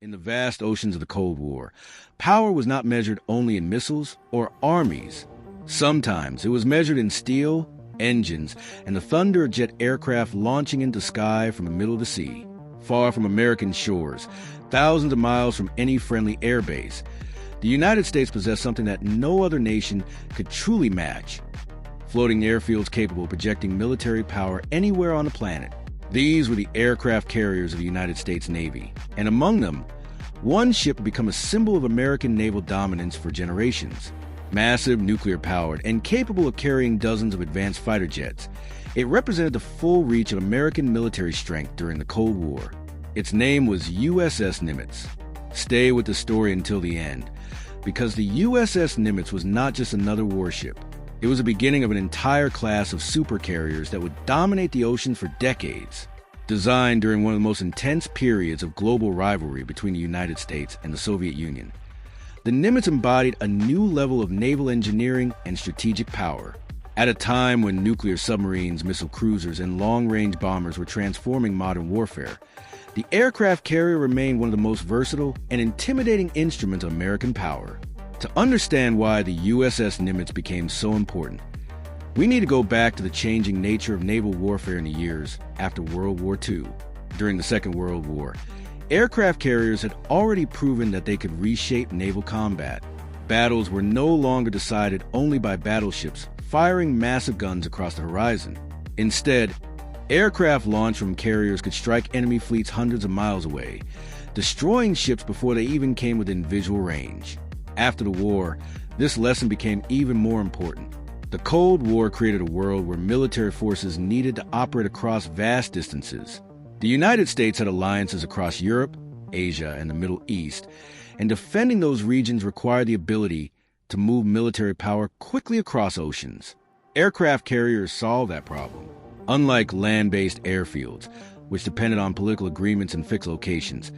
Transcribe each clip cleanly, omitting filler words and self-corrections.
In the vast oceans of the Cold War, power was not measured only in missiles or armies. Sometimes it was measured in steel, engines, and the thunder of jet aircraft launching into the sky from the middle of the sea, far from American shores, thousands of miles from any friendly air base. The United States possessed something that no other nation could truly match: floating airfields capable of projecting military power anywhere on the planet. These were the aircraft carriers of the United States Navy, and among them, one ship would become a symbol of American naval dominance for generations. Massive, nuclear-powered, and capable of carrying dozens of advanced fighter jets, it represented the full reach of American military strength during the Cold War. Its name was USS Nimitz. Stay with the story until the end, because the USS Nimitz was not just another warship. It was the beginning of an entire class of supercarriers that would dominate the ocean for decades. Designed during one of the most intense periods of global rivalry between the United States and the Soviet Union, the Nimitz embodied a new level of naval engineering and strategic power. At a time when nuclear submarines, missile cruisers, and long-range bombers were transforming modern warfare, the aircraft carrier remained one of the most versatile and intimidating instruments of American power. To understand why the USS Nimitz became so important, we need to go back to the changing nature of naval warfare in the years after World War II. During the Second World War, aircraft carriers had already proven that they could reshape naval combat. Battles were no longer decided only by battleships firing massive guns across the horizon. Instead, aircraft launched from carriers could strike enemy fleets hundreds of miles away, destroying ships before they even came within visual range. After the war, this lesson became even more important. The Cold War created a world where military forces needed to operate across vast distances. The United States had alliances across Europe, Asia, and the Middle East, and defending those regions required the ability to move military power quickly across oceans. Aircraft carriers solved that problem. Unlike land-based airfields, which depended on political agreements and fixed locations,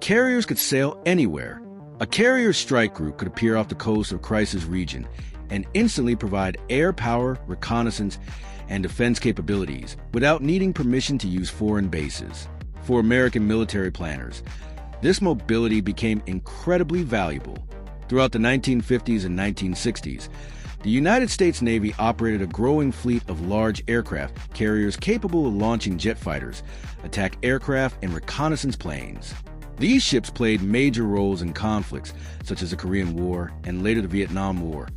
carriers could sail anywhere. A carrier strike group could appear off the coast of a crisis region and instantly provide air power, reconnaissance, and defense capabilities without needing permission to use foreign bases. For American military planners, this mobility became incredibly valuable. Throughout the 1950s and 1960s, the United States Navy operated a growing fleet of large aircraft carriers capable of launching jet fighters, attack aircraft, and reconnaissance planes. These ships played major roles in conflicts such as the Korean War and later the Vietnam War,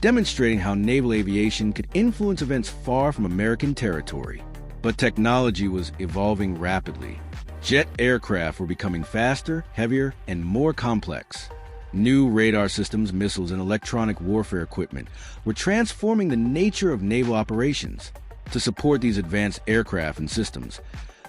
demonstrating how naval aviation could influence events far from American territory. But technology was evolving rapidly. Jet aircraft were becoming faster, heavier, and more complex. New radar systems, missiles, and electronic warfare equipment were transforming the nature of naval operations. To support these advanced aircraft and systems,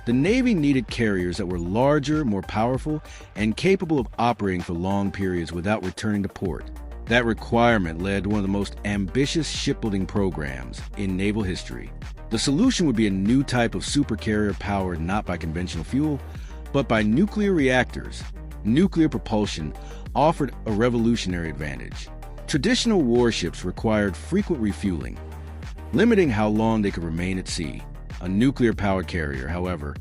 the Navy needed carriers that were larger, more powerful, and capable of operating for long periods without returning to port. That requirement led to one of the most ambitious shipbuilding programs in naval history. The solution would be a new type of supercarrier powered not by conventional fuel, but by nuclear reactors. Nuclear propulsion offered a revolutionary advantage. Traditional warships required frequent refueling, limiting how long they could remain at sea. A nuclear-powered carrier, however,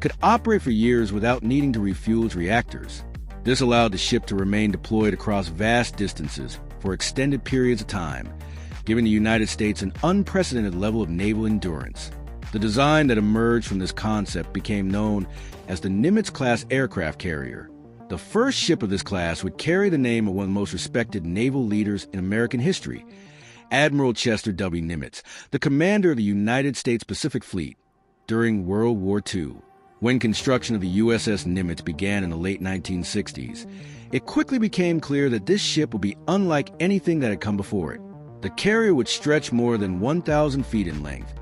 could operate for years without needing to refuel its reactors. This allowed the ship to remain deployed across vast distances for extended periods of time, giving the United States an unprecedented level of naval endurance. The design that emerged from this concept became known as the Nimitz-class aircraft carrier. The first ship of this class would carry the name of one of the most respected naval leaders in American history, Admiral Chester W. Nimitz, the commander of the United States Pacific Fleet during World War II. When construction of the USS Nimitz began in the late 1960s, it quickly became clear that this ship would be unlike anything that had come before it. The carrier would stretch more than 1,000 feet in length,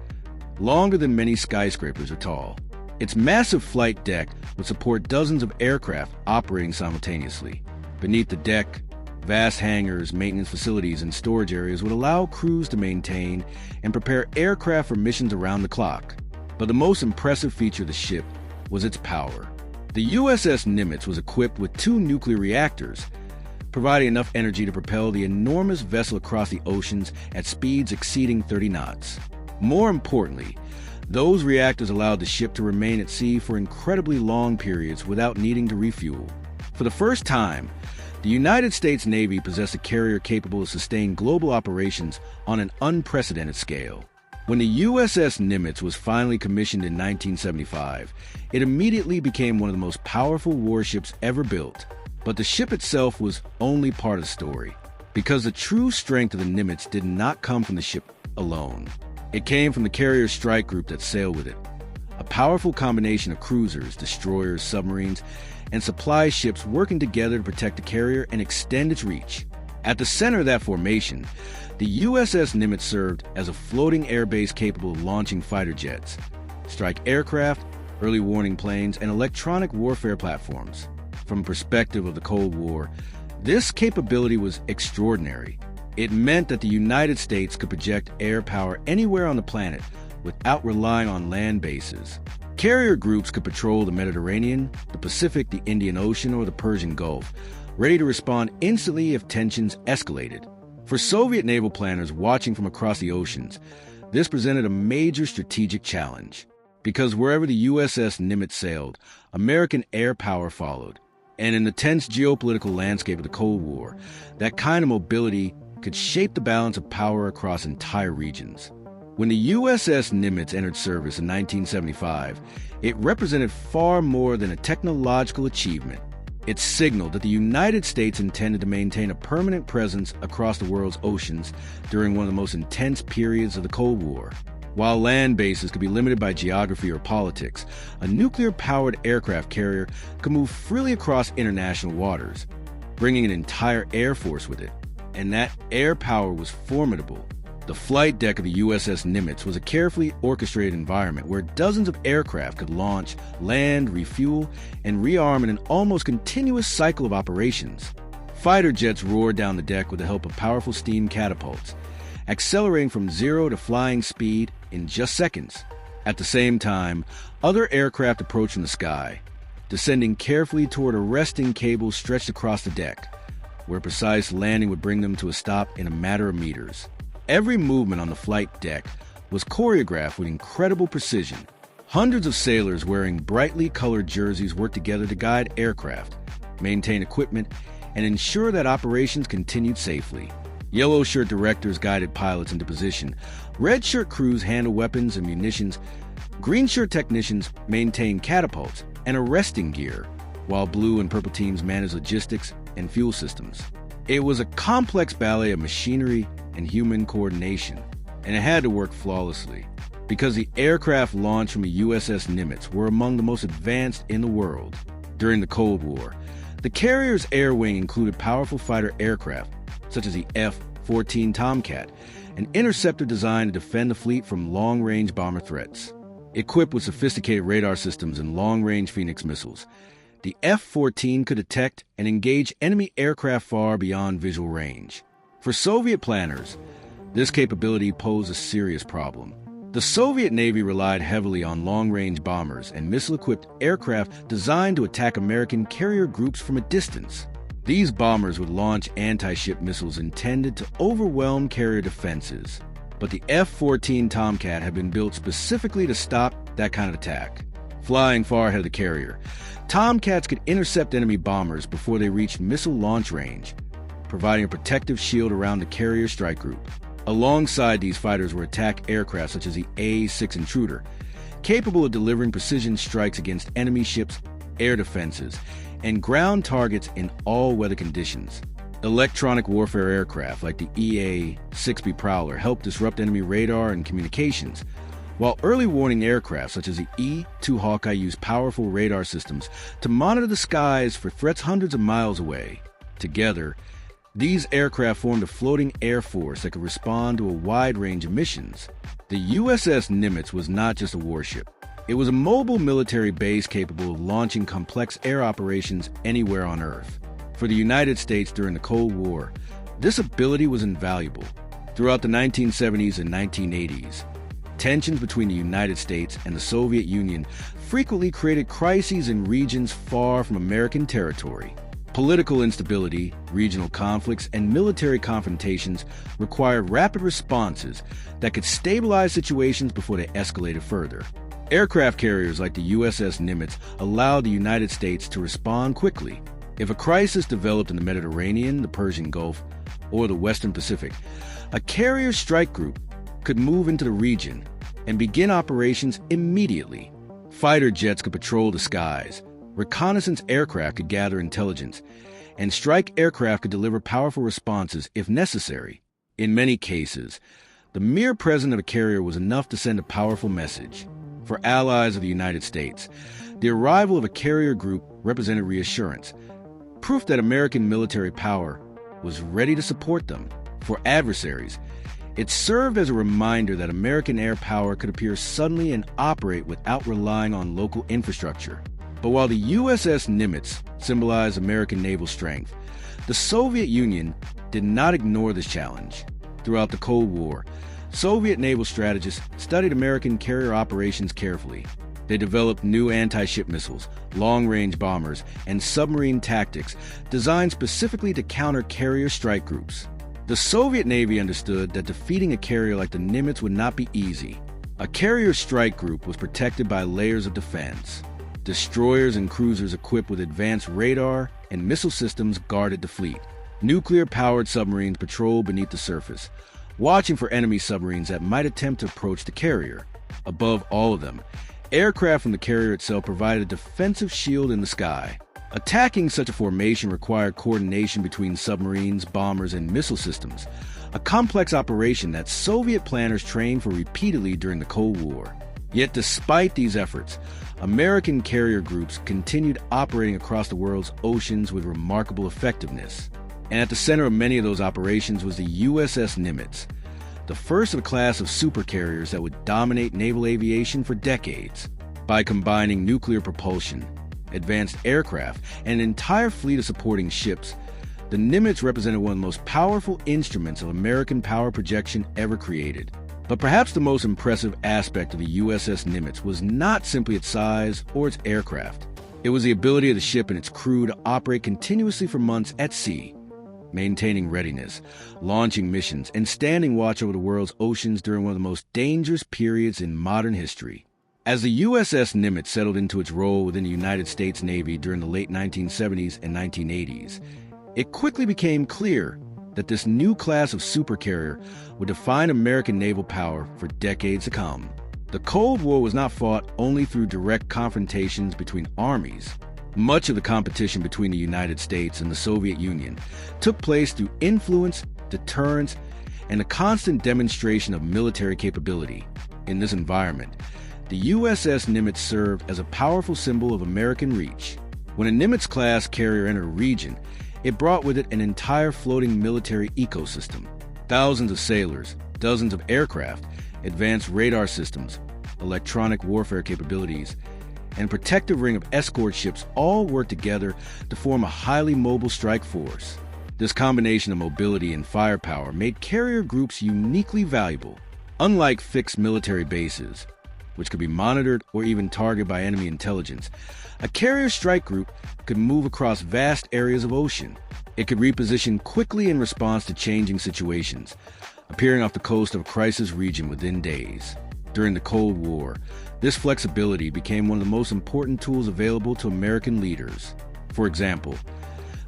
longer than many skyscrapers are tall. Its massive flight deck would support dozens of aircraft operating simultaneously. Beneath the deck, vast hangars, maintenance facilities, and storage areas would allow crews to maintain and prepare aircraft for missions around the clock. But the most impressive feature of the ship was its power. The USS Nimitz was equipped with 2 nuclear reactors, providing enough energy to propel the enormous vessel across the oceans at speeds exceeding 30 knots. More importantly, those reactors allowed the ship to remain at sea for incredibly long periods without needing to refuel. For the first time, the United States Navy possessed a carrier capable of sustaining global operations on an unprecedented scale. When the USS Nimitz was finally commissioned in 1975, it immediately became one of the most powerful warships ever built. But the ship itself was only part of the story, because the true strength of the Nimitz did not come from the ship alone. It came from the carrier strike group that sailed with it, a powerful combination of cruisers, destroyers, submarines, and supply ships working together to protect the carrier and extend its reach. At the center of that formation, the USS Nimitz served as a floating air base capable of launching fighter jets, strike aircraft, early warning planes, and electronic warfare platforms. From the perspective of the Cold War, this capability was extraordinary. It meant that the United States could project air power anywhere on the planet without relying on land bases. Carrier groups could patrol the Mediterranean, the Pacific, the Indian Ocean, or the Persian Gulf, ready to respond instantly if tensions escalated. For Soviet naval planners watching from across the oceans, this presented a major strategic challenge. Because wherever the USS Nimitz sailed, American air power followed. And in the tense geopolitical landscape of the Cold War, that kind of mobility could shape the balance of power across entire regions. When the USS Nimitz entered service in 1975, it represented far more than a technological achievement. It signaled that the United States intended to maintain a permanent presence across the world's oceans during one of the most intense periods of the Cold War. While land bases could be limited by geography or politics, a nuclear-powered aircraft carrier could move freely across international waters, bringing an entire air force with it. And that air power was formidable. The flight deck of the USS Nimitz was a carefully orchestrated environment where dozens of aircraft could launch, land, refuel, and rearm in an almost continuous cycle of operations. Fighter jets roared down the deck with the help of powerful steam catapults, accelerating from zero to flying speed in just seconds. At the same time, other aircraft approached from the sky, descending carefully toward a resting cable stretched across the deck, where precise landing would bring them to a stop in a matter of meters. Every movement on the flight deck was choreographed with incredible precision. Hundreds of sailors wearing brightly colored jerseys worked together to guide aircraft, maintain equipment, and ensure that operations continued safely. Yellow shirt directors guided pilots into position. Red shirt crews handled weapons and munitions. Green shirt technicians maintained catapults and arresting gear, while blue and purple teams managed logistics and fuel systems. It was a complex ballet of machinery and human coordination, and it had to work flawlessly, because the aircraft launched from the USS Nimitz were among the most advanced in the world. During the Cold War, the carrier's air wing included powerful fighter aircraft, such as the F-14 Tomcat, an interceptor designed to defend the fleet from long-range bomber threats. Equipped with sophisticated radar systems and long-range Phoenix missiles, the F-14 could detect and engage enemy aircraft far beyond visual range. For Soviet planners, this capability posed a serious problem. The Soviet Navy relied heavily on long-range bombers and missile-equipped aircraft designed to attack American carrier groups from a distance. These bombers would launch anti-ship missiles intended to overwhelm carrier defenses. But the F-14 Tomcat had been built specifically to stop that kind of attack. Flying far ahead of the carrier, Tomcats could intercept enemy bombers before they reached missile launch range, providing a protective shield around the carrier strike group. Alongside these fighters were attack aircraft such as the A-6 Intruder, capable of delivering precision strikes against enemy ships, air defenses, and ground targets in all weather conditions. Electronic warfare aircraft like the EA-6B Prowler helped disrupt enemy radar and communications, while early warning aircraft such as the E-2 Hawkeye used powerful radar systems to monitor the skies for threats hundreds of miles away. Together, these aircraft formed a floating air force that could respond to a wide range of missions. The USS Nimitz was not just a warship. It was a mobile military base capable of launching complex air operations anywhere on Earth. For the United States during the Cold War, this ability was invaluable. Throughout the 1970s and 1980s, tensions between the United States and the Soviet Union frequently created crises in regions far from American territory. Political instability, regional conflicts, and military confrontations required rapid responses that could stabilize situations before they escalated further. Aircraft carriers like the USS Nimitz allowed the United States to respond quickly. If a crisis developed in the Mediterranean, the Persian Gulf, or the Western Pacific, a carrier strike group could move into the region and begin operations immediately. Fighter jets could patrol the skies, reconnaissance aircraft could gather intelligence, and strike aircraft could deliver powerful responses if necessary. In many cases, the mere presence of a carrier was enough to send a powerful message. For allies of the United States, the arrival of a carrier group represented reassurance, proof that American military power was ready to support them. For adversaries, it served as a reminder that American air power could appear suddenly and operate without relying on local infrastructure. But while the USS Nimitz symbolized American naval strength, the Soviet Union did not ignore this challenge. Throughout the Cold War, Soviet naval strategists studied American carrier operations carefully. They developed new anti-ship missiles, long-range bombers, and submarine tactics designed specifically to counter carrier strike groups. The Soviet Navy understood that defeating a carrier like the Nimitz would not be easy. A carrier strike group was protected by layers of defense. Destroyers and cruisers equipped with advanced radar and missile systems guarded the fleet. Nuclear-powered submarines patrolled beneath the surface, watching for enemy submarines that might attempt to approach the carrier. Above all of them, aircraft from the carrier itself provided a defensive shield in the sky. Attacking such a formation required coordination between submarines, bombers, and missile systems, a complex operation that Soviet planners trained for repeatedly during the Cold War. Yet despite these efforts, American carrier groups continued operating across the world's oceans with remarkable effectiveness. And at the center of many of those operations was the USS Nimitz, the first of a class of supercarriers that would dominate naval aviation for decades. By combining nuclear propulsion, advanced aircraft, and an entire fleet of supporting ships, the Nimitz represented one of the most powerful instruments of American power projection ever created. But perhaps the most impressive aspect of the USS Nimitz was not simply its size or its aircraft. It was the ability of the ship and its crew to operate continuously for months at sea, maintaining readiness, launching missions, and standing watch over the world's oceans during one of the most dangerous periods in modern history. As the USS Nimitz settled into its role within the United States Navy during the late 1970s and 1980s, it quickly became clear that this new class of supercarrier would define American naval power for decades to come. The Cold War was not fought only through direct confrontations between armies. Much of the competition between the United States and the Soviet Union took place through influence, deterrence, and a constant demonstration of military capability. In this environment, the USS Nimitz served as a powerful symbol of American reach. When a Nimitz-class carrier entered a region, it brought with it an entire floating military ecosystem. Thousands of sailors, dozens of aircraft, advanced radar systems, electronic warfare capabilities, and a protective ring of escort ships all worked together to form a highly mobile strike force. This combination of mobility and firepower made carrier groups uniquely valuable. Unlike fixed military bases, which could be monitored or even targeted by enemy intelligence, a carrier strike group could move across vast areas of ocean. It could reposition quickly in response to changing situations, appearing off the coast of a crisis region within days. During the Cold War, this flexibility became one of the most important tools available to American leaders. For example,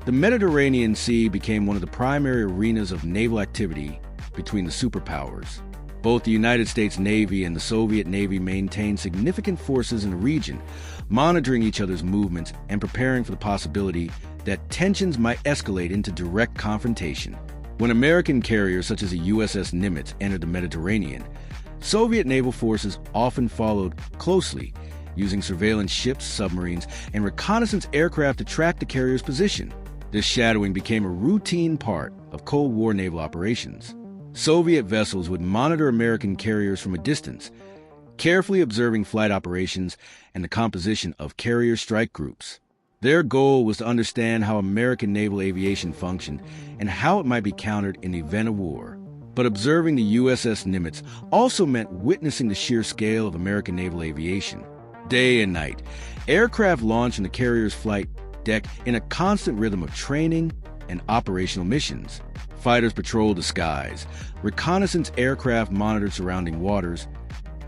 the Mediterranean Sea became one of the primary arenas of naval activity between the superpowers. Both the United States Navy and the Soviet Navy maintained significant forces in the region, monitoring each other's movements and preparing for the possibility that tensions might escalate into direct confrontation. When American carriers such as the USS Nimitz entered the Mediterranean, Soviet naval forces often followed closely, using surveillance ships, submarines, and reconnaissance aircraft to track the carrier's position. This shadowing became a routine part of Cold War naval operations. Soviet vessels would monitor American carriers from a distance, carefully observing flight operations and the composition of carrier strike groups. Their goal was to understand how American naval aviation functioned and how it might be countered in the event of war. But observing the USS Nimitz also meant witnessing the sheer scale of American naval aviation. Day and night, aircraft launched on the carrier's flight deck in a constant rhythm of training and operational missions. Fighters patrolled the skies, reconnaissance aircraft monitored surrounding waters,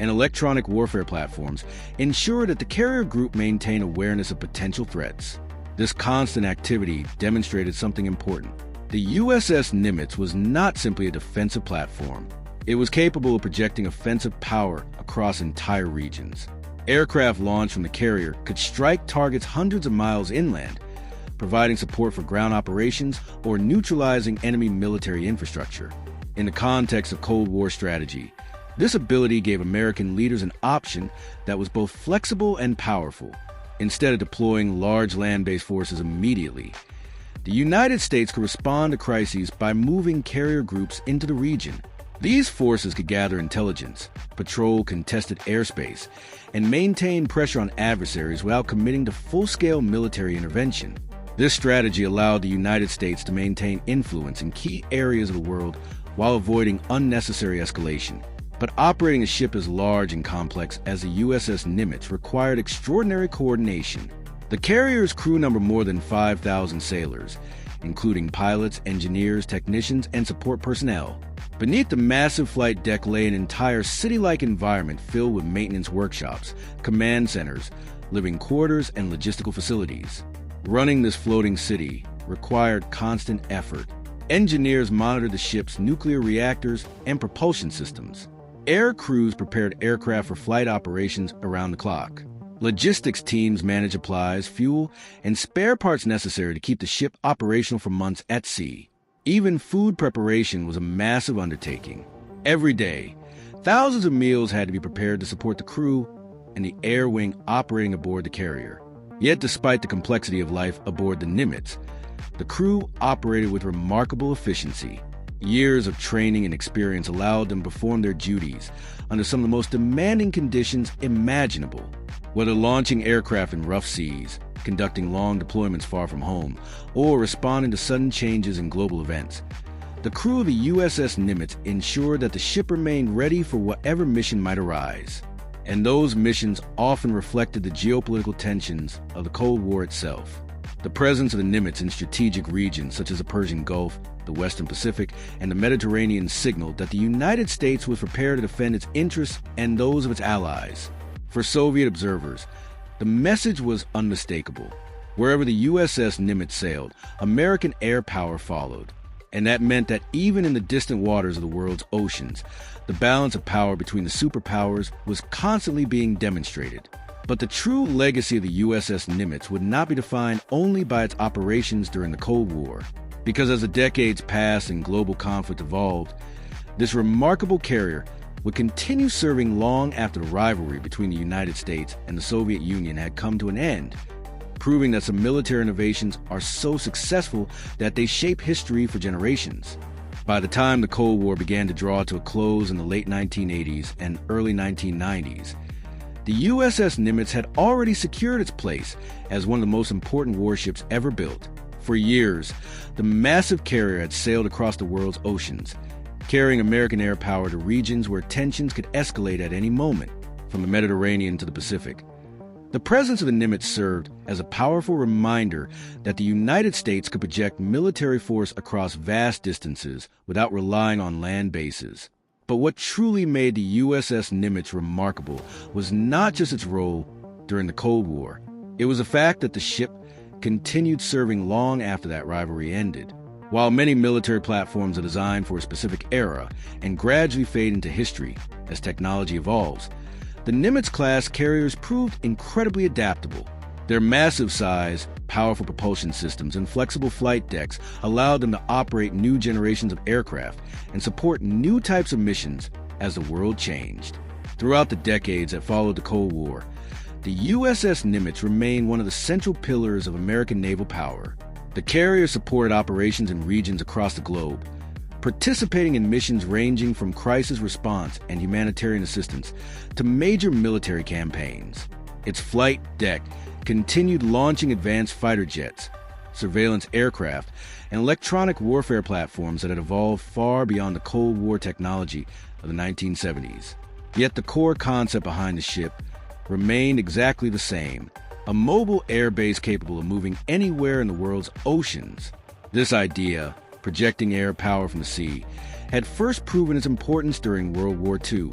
and electronic warfare platforms ensured that the carrier group maintained awareness of potential threats. This constant activity demonstrated something important. The USS Nimitz was not simply a defensive platform. It was capable of projecting offensive power across entire regions. Aircraft launched from the carrier could strike targets hundreds of miles inland, providing support for ground operations or neutralizing enemy military infrastructure. In the context of Cold War strategy, this ability gave American leaders an option that was both flexible and powerful. Instead of deploying large land-based forces immediately, the United States could respond to crises by moving carrier groups into the region. These forces could gather intelligence, patrol contested airspace, and maintain pressure on adversaries without committing to full-scale military intervention. This strategy allowed the United States to maintain influence in key areas of the world while avoiding unnecessary escalation. But operating a ship as large and complex as the USS Nimitz required extraordinary coordination. The carrier's crew numbered more than 5,000 sailors, including pilots, engineers, technicians, and support personnel. Beneath the massive flight deck lay an entire city-like environment filled with maintenance workshops, command centers, living quarters, and logistical facilities. Running this floating city required constant effort. Engineers monitored the ship's nuclear reactors and propulsion systems. Air crews prepared aircraft for flight operations around the clock. Logistics teams managed supplies, fuel, and spare parts necessary to keep the ship operational for months at sea. Even food preparation was a massive undertaking. Every day, thousands of meals had to be prepared to support the crew and the air wing operating aboard the carrier. Yet despite the complexity of life aboard the Nimitz, the crew operated with remarkable efficiency. Years of training and experience allowed them to perform their duties under some of the most demanding conditions imaginable. Whether launching aircraft in rough seas, conducting long deployments far from home, or responding to sudden changes in global events, the crew of the USS Nimitz ensured that the ship remained ready for whatever mission might arise. And those missions often reflected the geopolitical tensions of the Cold War itself. The presence of the Nimitz in strategic regions such as the Persian Gulf, the Western Pacific, and the Mediterranean signaled that the United States was prepared to defend its interests and those of its allies. For Soviet observers, the message was unmistakable. Wherever the USS Nimitz sailed, American air power followed. And that meant that even in the distant waters of the world's oceans, the balance of power between the superpowers was constantly being demonstrated. But the true legacy of the USS Nimitz would not be defined only by its operations during the Cold War. Because as the decades passed and global conflict evolved, this remarkable carrier would continue serving long after the rivalry between the United States and the Soviet Union had come to an end, proving that some military innovations are so successful that they shape history for generations. By the time the Cold War began to draw to a close in the late 1980s and early 1990s, the USS Nimitz had already secured its place as one of the most important warships ever built. For years, the massive carrier had sailed across the world's oceans, carrying American air power to regions where tensions could escalate at any moment, from the Mediterranean to the Pacific. The presence of the Nimitz served as a powerful reminder that the United States could project military force across vast distances without relying on land bases. But what truly made the USS Nimitz remarkable was not just its role during the Cold War. It was the fact that the ship continued serving long after that rivalry ended. While many military platforms are designed for a specific era and gradually fade into history as technology evolves, the Nimitz-class carriers proved incredibly adaptable. Their massive size, powerful propulsion systems, and flexible flight decks allowed them to operate new generations of aircraft and support new types of missions as the world changed. Throughout the decades that followed the Cold War, the USS Nimitz remained one of the central pillars of American naval power. The carrier supported operations in regions across the globe, participating in missions ranging from crisis response and humanitarian assistance to major military campaigns. Its flight deck continued launching advanced fighter jets, surveillance aircraft, and electronic warfare platforms that had evolved far beyond the Cold War technology of the 1970s. Yet the core concept behind the ship remained exactly the same: a mobile air base capable of moving anywhere in the world's oceans. This idea, projecting air power from the sea, had first proven its importance during World War II,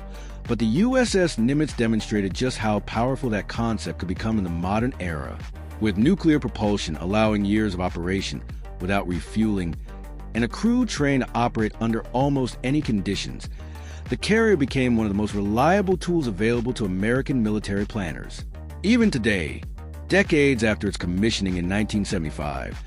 but the USS Nimitz demonstrated just how powerful that concept could become in the modern era. with nuclear propulsion allowing years of operation without refueling, and a crew trained to operate under almost any conditions. The carrier became one of the most reliable tools available to American military planners. Even today, decades after its commissioning in 1975,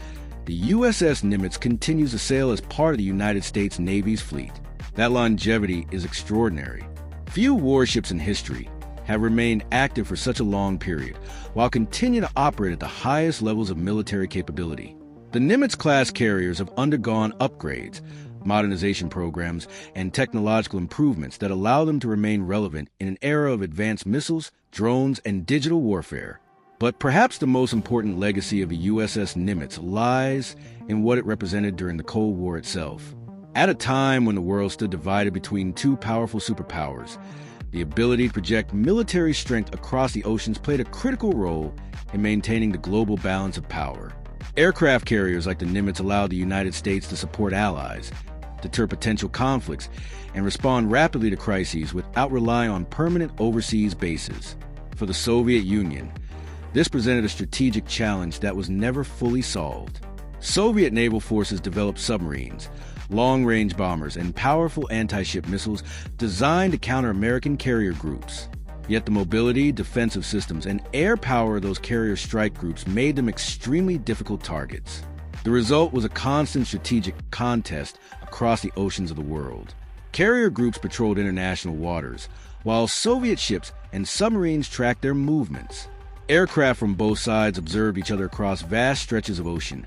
the USS Nimitz continues to sail as part of the United States Navy's fleet. That longevity is extraordinary. Few warships in history have remained active for such a long period, while continuing to operate at the highest levels of military capability. The Nimitz-class carriers have undergone upgrades, modernization programs, and technological improvements that allow them to remain relevant in an era of advanced missiles, drones, and digital warfare. But perhaps the most important legacy of the USS Nimitz lies in what it represented during the Cold War itself. At a time when the world stood divided between two powerful superpowers, the ability to project military strength across the oceans played a critical role in maintaining the global balance of power. Aircraft carriers like the Nimitz allowed the United States to support allies, deter potential conflicts, and respond rapidly to crises without relying on permanent overseas bases. For the Soviet Union, this presented a strategic challenge that was never fully solved. Soviet naval forces developed submarines, long-range bombers, and powerful anti-ship missiles designed to counter American carrier groups. Yet the mobility, defensive systems, and air power of those carrier strike groups made them extremely difficult targets. The result was a constant strategic contest across the oceans of the world. Carrier groups patrolled international waters, while Soviet ships and submarines tracked their movements. Aircraft from both sides observed each other across vast stretches of ocean,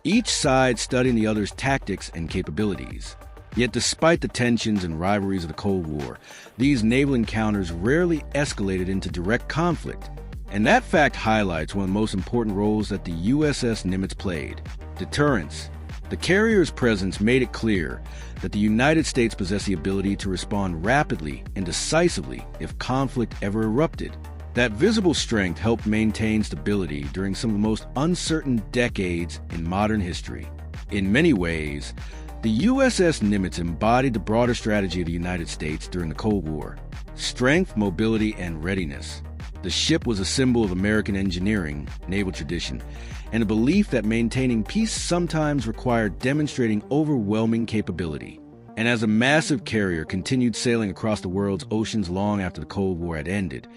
each side studying the other's tactics and capabilities. Yet despite the tensions and rivalries of the Cold War, these naval encounters rarely escalated into direct conflict. And that fact highlights one of the most important roles that the USS Nimitz played: deterrence. The carrier's presence made it clear that the United States possessed the ability to respond rapidly and decisively if conflict ever erupted. That visible strength helped maintain stability during some of the most uncertain decades in modern history. In many ways, the USS Nimitz embodied the broader strategy of the United States during the Cold War: strength, mobility, and readiness. The ship was a symbol of American engineering, naval tradition, and a belief that maintaining peace sometimes required demonstrating overwhelming capability. And as a massive carrier continued sailing across the world's oceans long after the Cold War had ended,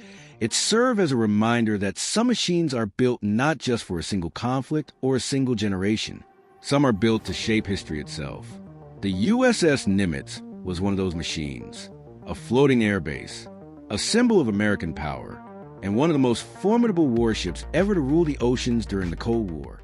it served as a reminder that some machines are built not just for a single conflict or a single generation. Some are built to shape history itself. The USS Nimitz was one of those machines, a floating airbase, a symbol of American power, and one of the most formidable warships ever to rule the oceans during the Cold War.